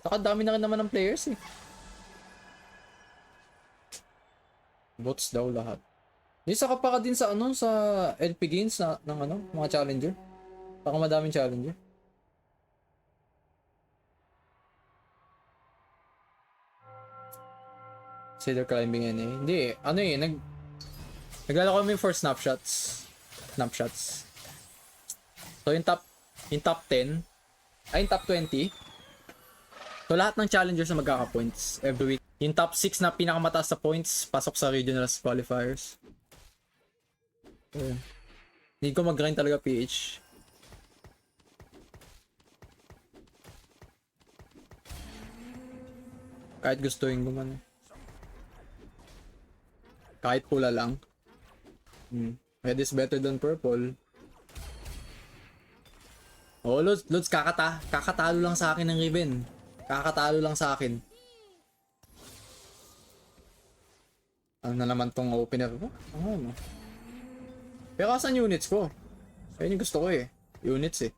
Nakadami na rin naman ng players eh. Bots daw lahat. Di saka pa ka din sa ano, sa LP games na, ng ano, mga challenger. Baka madaming challenger. Cedar climbing yan eh. Hindi eh. Ano eh, naglalaro kami for snapshots. Snapshots. So yung top 10, ay yung top 20. So lahat ng challengers na magkaka-points every week. Yung top 6 na pinakamataas sa points, pasok sa regionals qualifiers. So, need ko mag-grind talaga PH. Kahit gustuin ko man. Kahit pula lang. Red is better than purple. Oh, Lods, kakatalo lang sa akin ng Riven. Kakatalo lang sa akin. Ano na naman tong opener ko? Ano? Pero asan units ko? Ayun yung gusto ko eh. Units eh.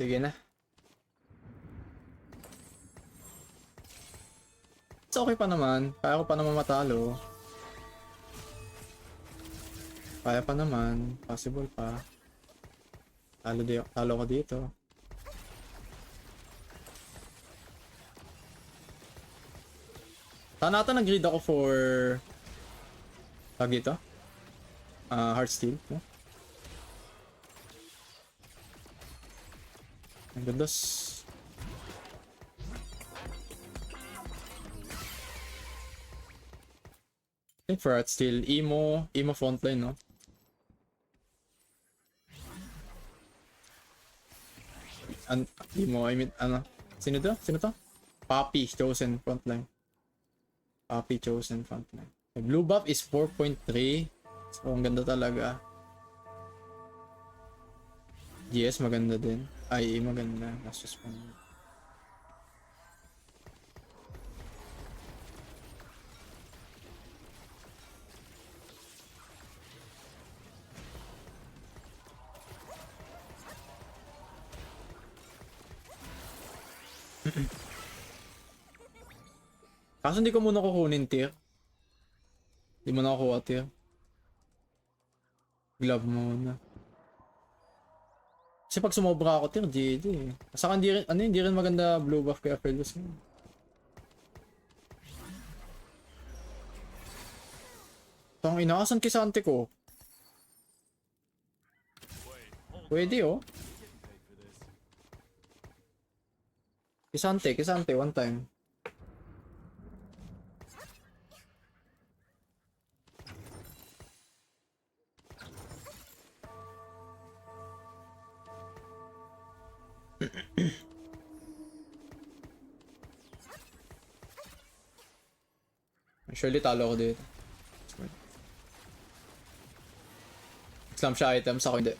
Sige na. It's okay pa naman. Kaya ko pa naman matalo. Kaya pa naman. Possible pa. Talo ko dito. Sana ata nag-read ako for... Tag ito? Heartsteel. No? Ang gandos. I think for Heartsteel, Emo frontline, no? Emo, I mean, ano? Sino to? Poppy chosen frontline. Poppy chosen frontline. The blue buff is 4.3. So, ang ganda talaga. GS maganda din. IE maganda. Nasuspend. Kaso hindi ko muna kukunin tier. Hindi mo na kukuha tier. Glove muna. Kasi pag sumobra ako tier, GG eh. Saka hindi rin maganda blue buff kaya Aphelios. Tang inaasan kisante ko. Pwede oh. Kisante, one time. Surely talo ko dito. Slam siya items, ako hindi.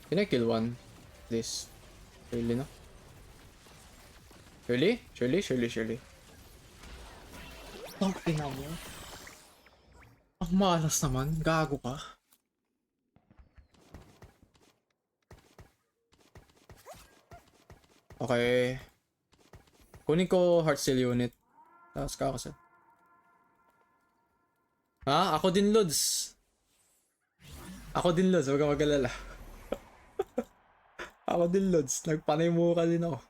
Can I kill one? Please. Surely no? Surely. Oh, ina mo. Ang malas naman. Gago ka. Okay. Kunin ko Heartsteel unit. Tapos kakasal. Ha? Ako din, Lods. Huwag kang mag-alala. Ako din, Lods. Nagpanay mo ka din ako.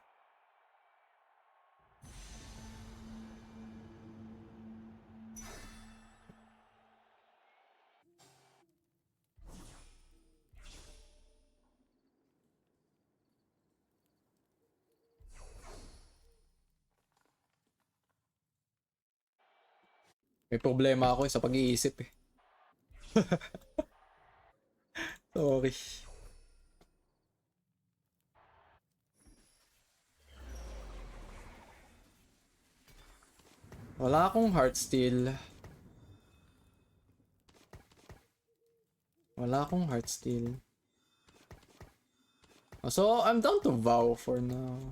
May problema ako sa pag-iisip eh. Sorry. Wala akong heartsteel. Wala akong heartsteel. So, I'm down to vow for now.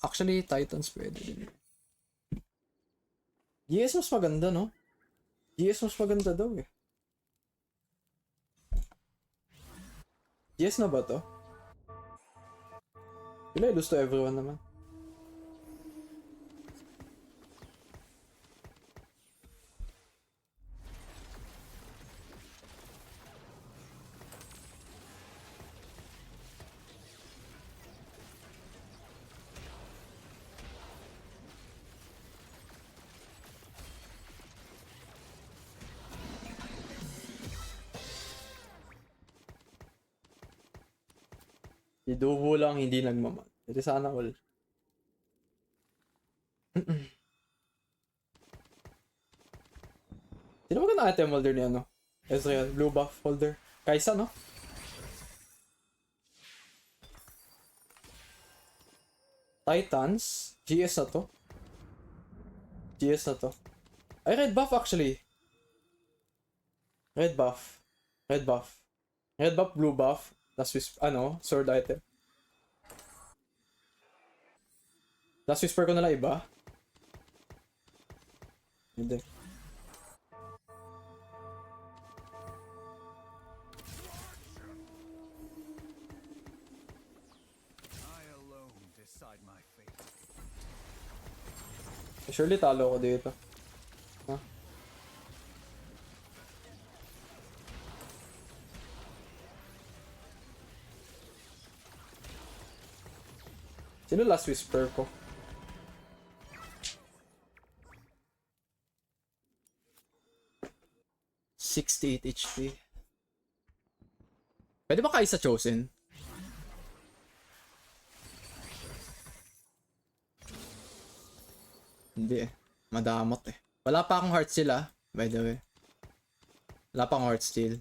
Actually, Titans pwede din. GS mas maganda, no? GS mas maganda daw eh. GS na ba to? Pila lose to everyone naman. Si Duvo lang hindi nagmaman. Ito sana all. Sino ba ka item holder ni ano? Ezreal, blue buff holder. Kaysa, no? Titans. GS na to. GS na to. Ay, red buff actually. Red buff. Red buff. Red buff, blue buff. Last sword item. Last whisper ko nala iba. Hindi. Surely talo ko dito. Huh? Sino last whisper ko? $68 HP. Pwede ba Kai'Sa Chosen? Hindi eh. Madamot eh. Wala pa akong heart steal by the way. Wala pa akong heart steal.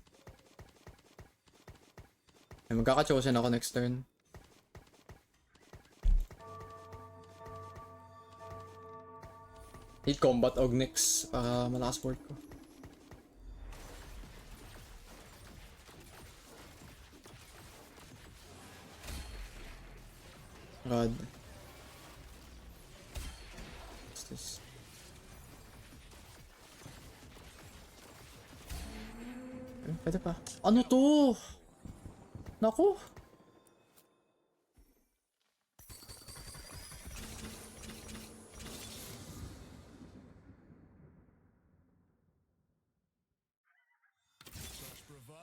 Ay, magkaka-chosen ako next turn. Need combat Ognix para malakas board ko. God. What's this? Pwede pa. Ano to? Naku.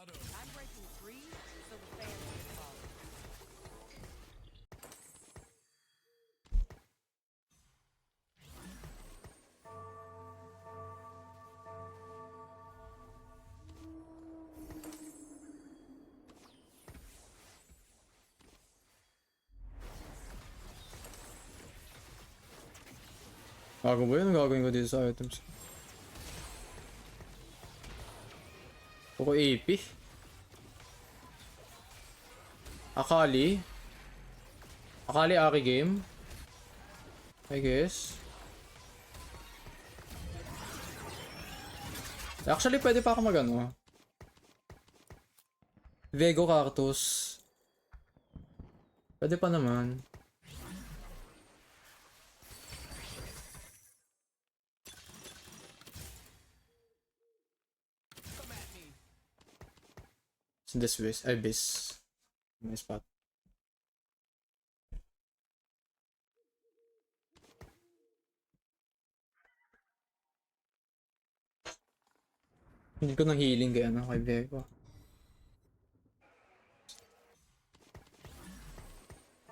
I'm breaking free so the fans can follow. Bago ba yun? Ang gagawin ko dito sa items? Poko AP. Akali. Akali Aki game. I guess. Actually, pwede pa ako mag-ano. Vego Cactus. Pwede pa naman. It's in this base. Ay, base. My spot. Hindi ko ng healing kaya kay Vego.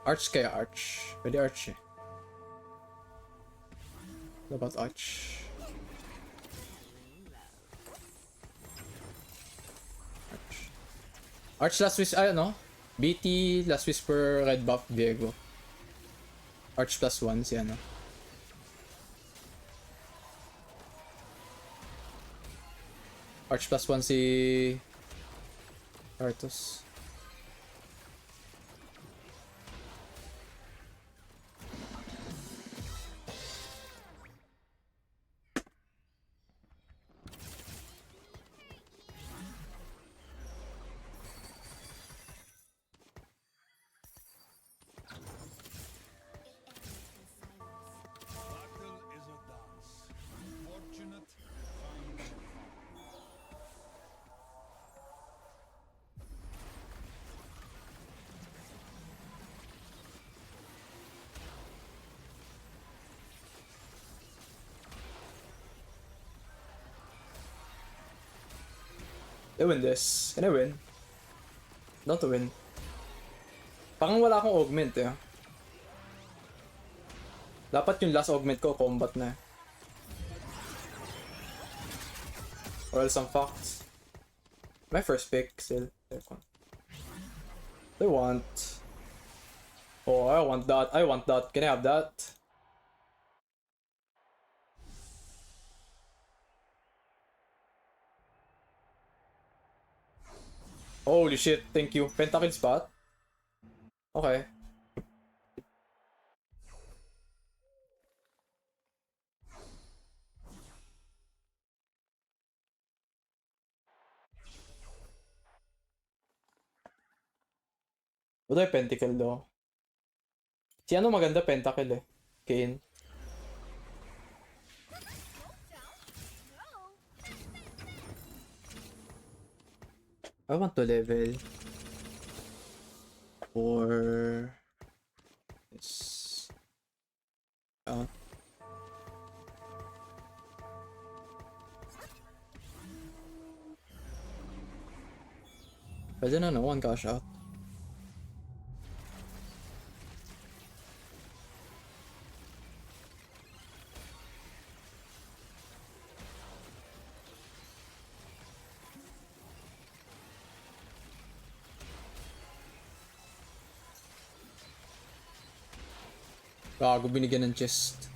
Arch kaya Arch. Pwede Arch eh. What about Arch? Arch last whisper, BT last whisper red buff Viego. Arch +1 si ano. Arch +1 si Artus. I win this. Can I win? Not to win. Parang wala akong augment eh. Dapat yung last augment ko, combat na. Or else I'm fucked. My first pick still. I want. Oh, I want that. I want that. Can I have that? Holy shit, thank you. Pentakill spot? Okay. What do I pentakill though? Si ano maganda pentakill eh? Kane. I want to level for this. Pwede na no, one cash out. Gago, binigyan ng chest.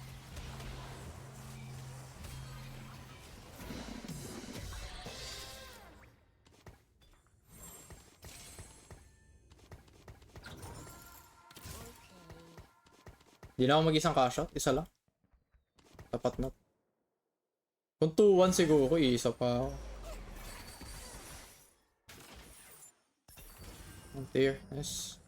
Di na ako mag-isang cash out, isa lang. Tapat na. Kung 2-1 siguro, isa pa ako. One tier, nice.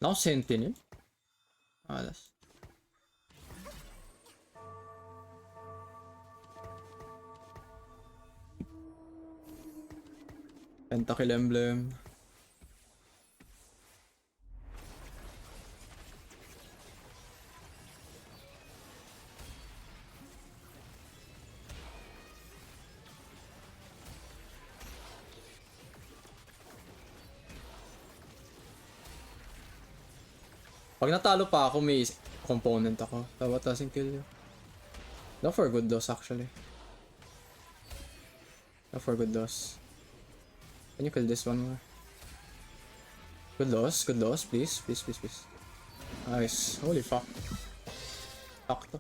Now Sentinel? Alas. Pentakill emblem. Pag natalo pa ako, may component ako. Dapat kasing kill yun. Not for good loss actually. Not for good loss. Can you kill this one more? Good loss, please, please, please, please. Nice. Holy fuck. Fuck to.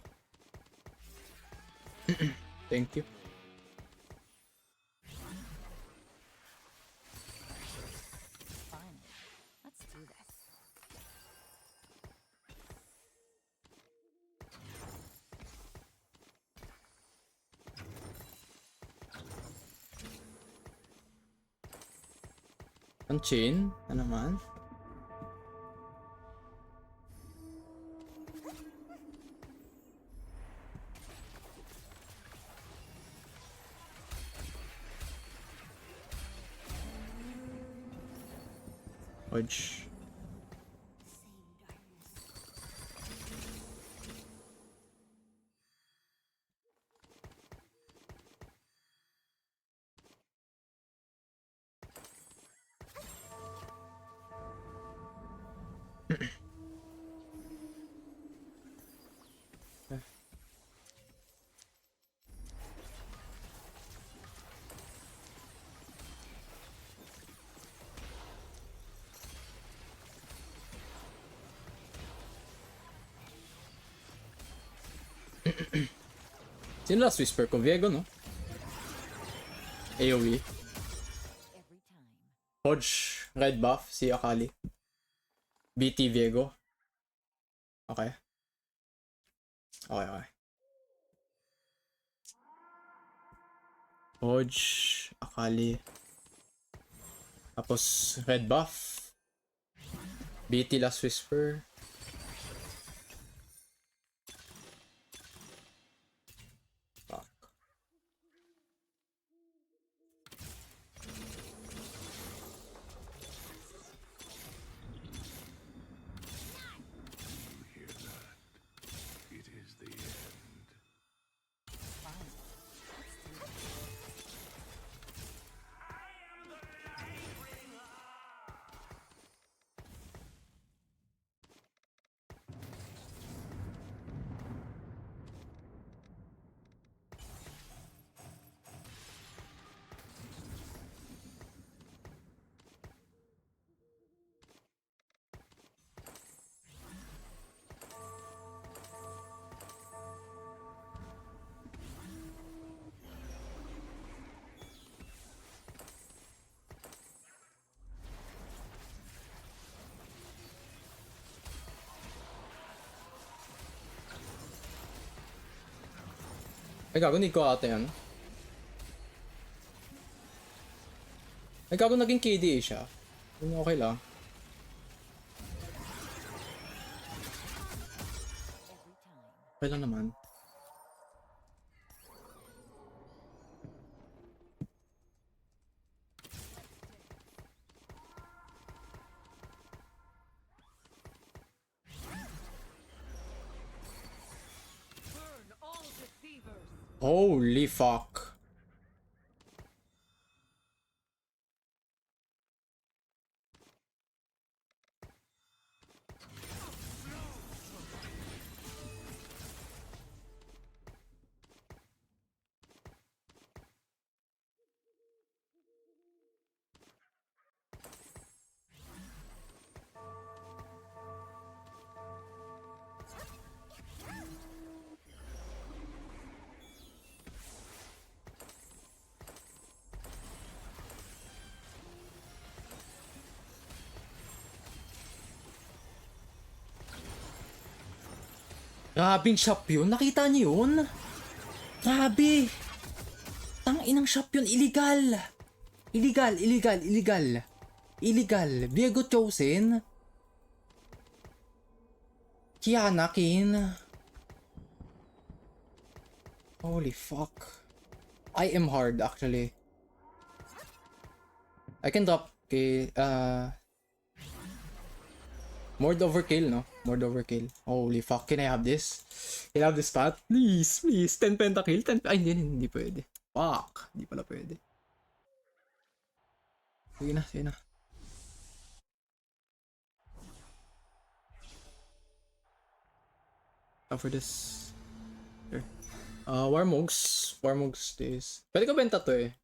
Thank you. Fine. Let's do this. Ang chain? Ano naman? Hodge. Sino last whisper ko? Viego, no? AoE. Every time. Hodge. Red buff. Si Akali. BT Viego. Okay. Okay, okay. Hodge. Akali. Tapos red buff. BT last whisper. Fuck. Ay, gago, need ko ata yan. Ay, gago, naging KDA siya. Yun, okay lang. Okay lang naman. Burn all deceivers. Holy fuck. Grabing shop yun. Nakita niyo yun? Grabe. Tanginang shop yun. Illegal. Illegal, illegal, illegal. Illegal. Viego Chosen. Kiana Kin. Holy fuck. I am hard actually. I can drop kay Mord overkill, no? Mord overkill. Holy fuck, can I have this? Can I have this stat? Please, please. 10 pentakill? 10 ay, hindi pwede. Fuck. Hindi pala pwede. Sige na, sige na. For this. Here. Warmogs. Warmogs this. Pwede ko benta to eh.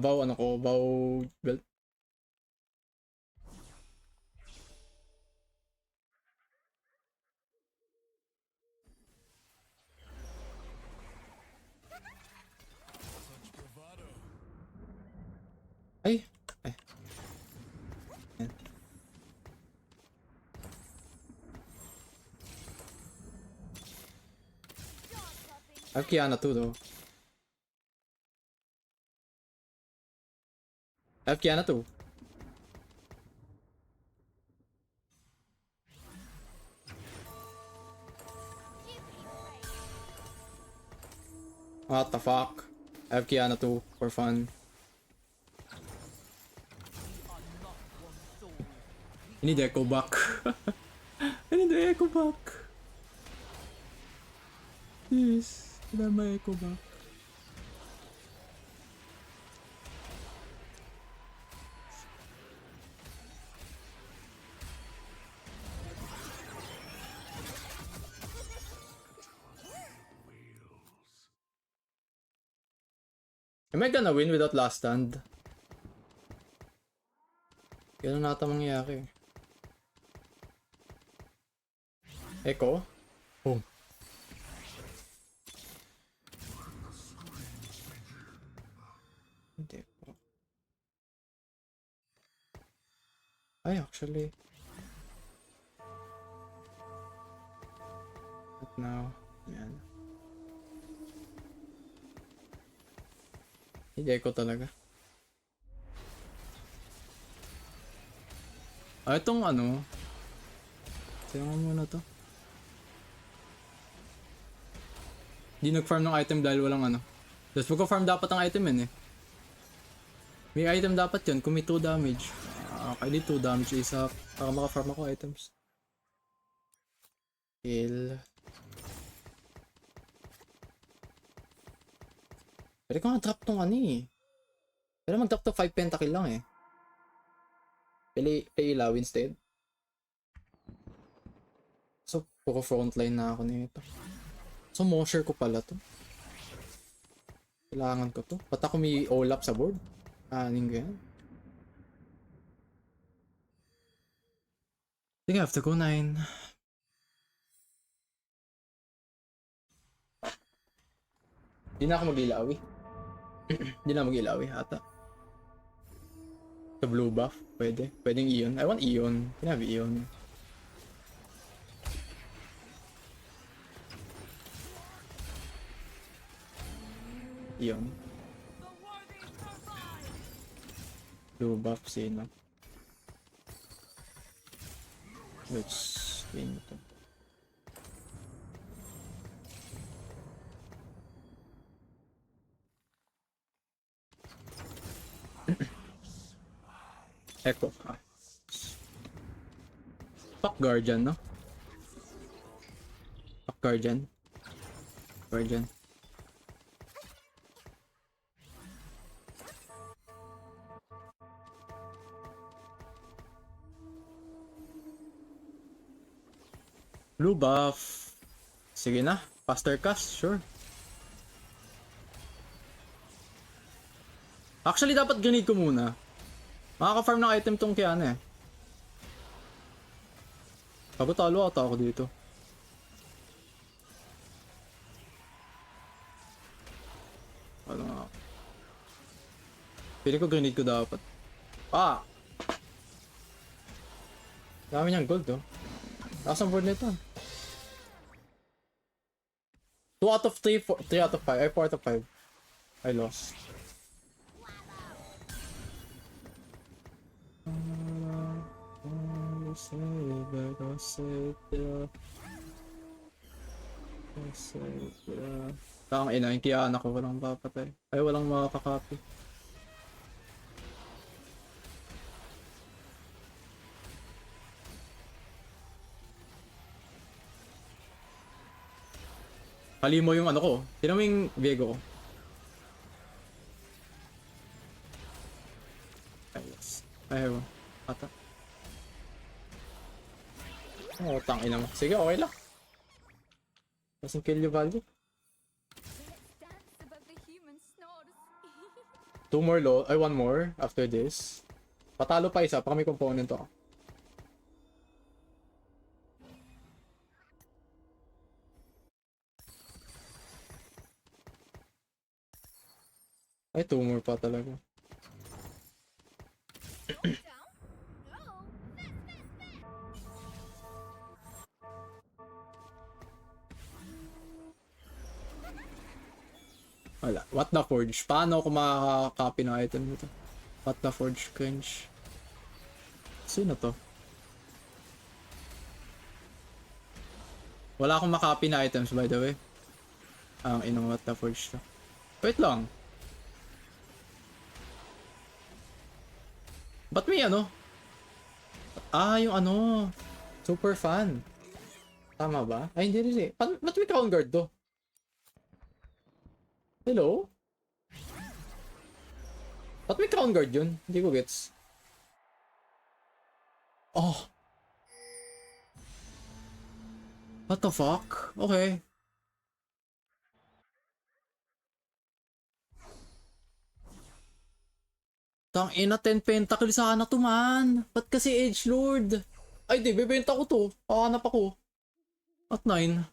Vow ano ko? Vow belt. Ay! Ay. Yan. I have Kiana too though. I have Kiana too. What the fuck? I have Kiana too for fun. I need Echo back. I need the Echo back. Please, I my Echo back. Am I gonna win without last stand? Ganun nata mangyayari. Echo? Boom. Hindi po. Ay, actually. But now, yan. Hindi Echo talaga. Itong ano. Tingnan mo muna to. Hindi nag-farm ng item dahil walang ano. Just magka-farm dapat ang item yun eh. May item dapat yun kung may 2 damage. Kaya di 2 damage isa para maka-farm ako items. Kill. Pwede ko nga drop tong ano eh. Pero mag-drop to 5 pentakill lang eh. Play ilaw instead. So, puro frontline na ako nito. So, Mosher ko pala to. Kailangan ko to. Ba't ako may all-up sa board? Aning ko yan. Sige, I have to go 9. Di na ako mag-ilawi. Di na mag-ilawi ata. Sa blue buff, pwede. Pwedeng Ion. I want Ion. Can I have Ion? Yun. Blue buff, sino? Which skin to? Echo. Ah. Fuck Guardian, no? Fuck Guardian. Guardian. Blue buff. Sige na. Faster cast, sure. Actually, dapat grenade ko muna. Makaka-farm ng item tong Kiana eh. Bago talo ata ako dito. Ano nga. Pili ko grenade ko dapat. Ah! Dami niyang gold oh. Taas ang board nito. 2 out of 3, 3 out of 5. Ay, 4 out of 5. I lost. Tang ina, yung Kiana ko walang papatay. Ay, walang makakakopy. Kali mo yung ano ko. Sino mo yung Viego ko? Ayos. Ayaw. Ata. Oh, tang ina mo. Sige, okay lang. Doesn't kill you value. Two more low. Ay, one more after this. Patalo pa isa. Baka may component to. Ay, two more pa talaga. Wala. What the Forge? Paano ako makaka-copy ng item nito? What the Forge cringe. Sino to? Wala akong makopy na items by the way. Ang inong What the Forge to. Wait lang. Ba't may ano? Ah, yung ano. Super fan. Tama ba? Ay, hindi. Ba't may crown guard to? Hello? Ba't may crown guard yun? Hindi ko gets. Oh. What the fuck? Okay. Tang ina 10 pentakill sana to man. Ba't kasi edgelord? Ay di, bebenta ko to. Pakanap ako. At 9.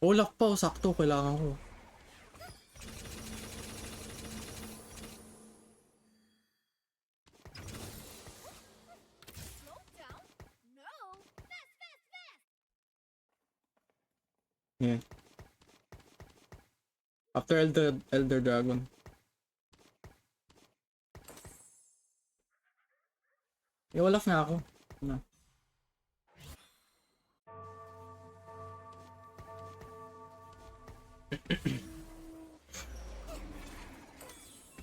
Olaf pa, sakto. Kailangan ko. Yeah. After Elder Dragon. Olaf nga ako. Ano?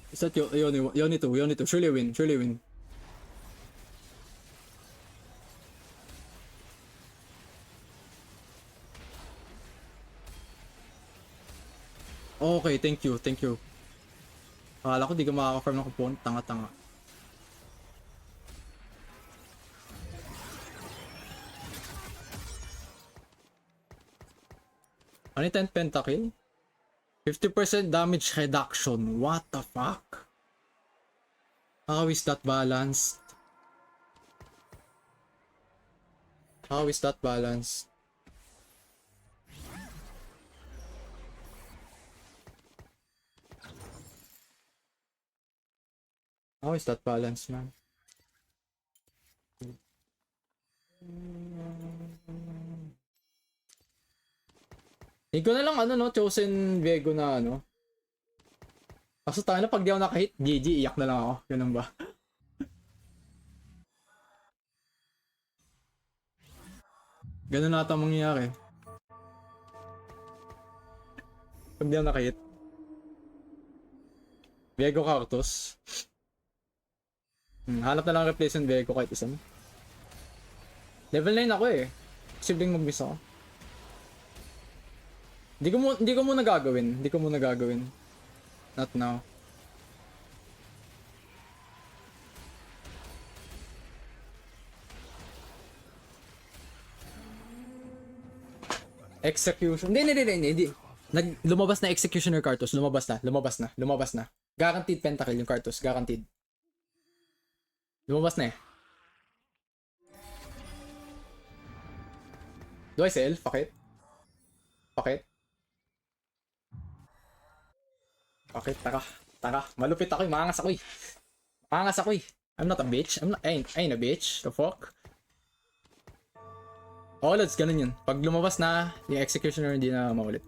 Is that Yoni 2? Surely win. Okay, thank you. Akala ko di ka makaka-farm ng component, tanga-tanga. Ano yung 10 pentakill? 50% damage reduction. What the fuck? How is that balanced? How is that balanced? How is that balanced, man? Hindi ko na lang ano no, chosen Vego na ano. Kaso tayo na pag di ako nakahit, GG, iyak na lang ako. Ganun ba? Ganun na ata mangyayari. Pag di ako nakahit. Vego Cactus. Hanap na lang replacement Vego kahit isa. Level 9 ako eh. Posibleng mag-miss ako. Hindi ko muna gagawin. Hindi ko muna gagawin. Not now. Execution. Hindi. Lumabas na Executioner Cartus. Lumabas na. Guaranteed pentakill yung Cartus. Guaranteed. Lumabas na eh. Do I sell? Pakit. Tara. Malupit ako eh. Maangas ako eh. I'm not a bitch. I ain't a bitch. The fuck? Oh, lads, ganun yun. Pag lumabas na, yung Executioner hindi na maulit.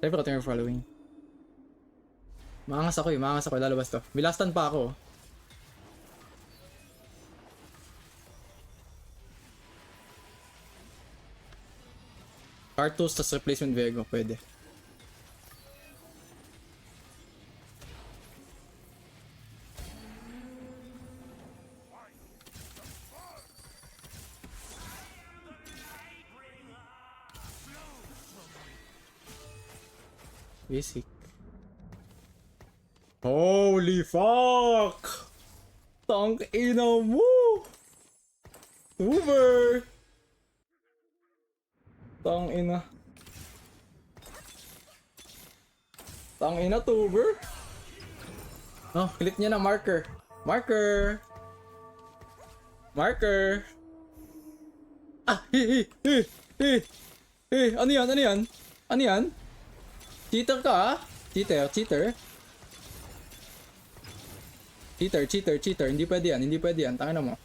Sabi ko, turn following. Maangas ako. Lalabas to. Bilastan pa ako. Cartus tas replacement Vego. Pwede. Basic. Holy fuck! Tang ina mo! Uber! Tang ina tuber. Oh, click niya na marker. Ah, ano yan? Cheater ka ah? Cheater. Hindi pwede yan. Tangina mo.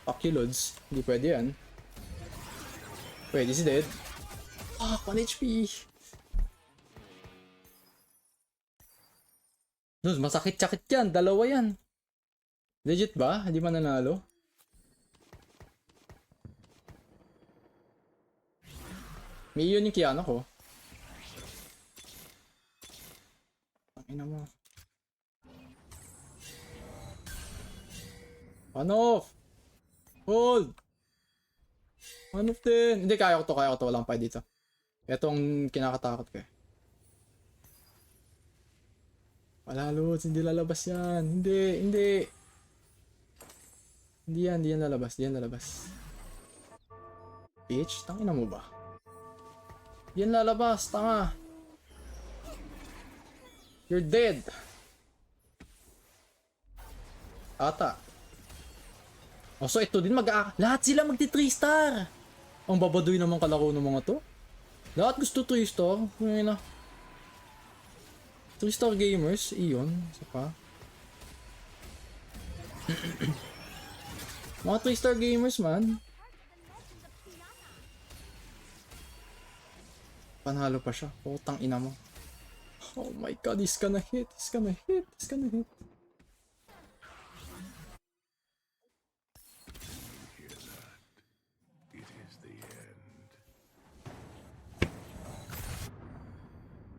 Fuck you, Lods. Hindi pwede yan. Wait, is he dead? Ah, 1 HP. Lods, masakit-sakit yan. Dalawa yan. Legit ba? Hindi man nanalo? May iyon yung Kiana ko. Tangina mo. On off! Hold! On off din! Hindi, kaya ko to. Walang pa dito. Ito ang kinakatakot ko eh. Wala, Lods. Hindi lalabas yan. Hindi yan lalabas. Bitch, tangina mo ba? Yan lalabas, tanga. You're dead. Ata. Oh, so ito din lahat sila magti 3 star. Ang babadoy naman kalaro ng mga to. Lahat gusto 3 star. Ngayon na. 3 star gamers, iyon. Isa pa. Mga 3 star gamers man. Panalo pa siya. Putang ina mo. Oh my god, he's gonna hit.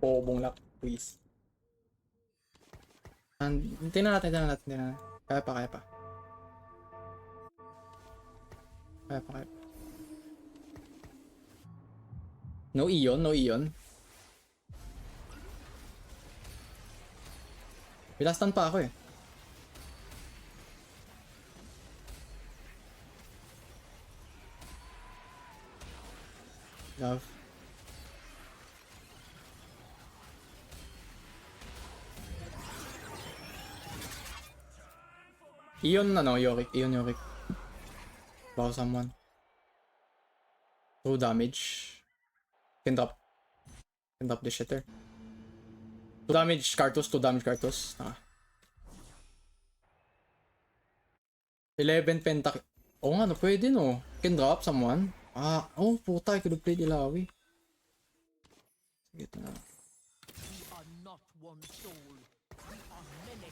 Pobong luck, please. Tingnan natin. Kaya pa. No Ion. Bilastan pa ako eh. Love. Ion Yorick. Baka someone. 2 damage. Can drop the shitter. 2 damage Cartus. Ah. 11 pentakill. Oo nga, no, pwede no. Can drop someone. Oh, puta, I could have played Ilawi. Sige, ito na. We are not one soul. We are many.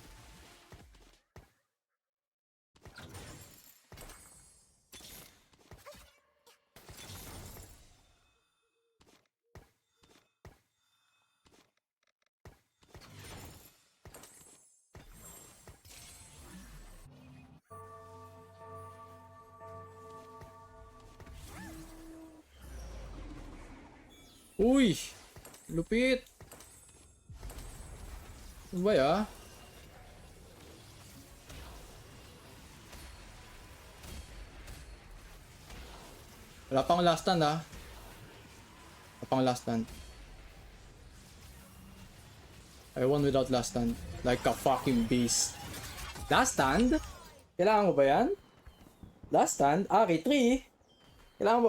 Uy! Lupit! Ano ba ya? Wala pang last stand Wala pang last stand. I won without last stand. Like a fucking beast. Last stand? Kailangan mo ba yan? Last stand? Ari, 3. Kailangan mo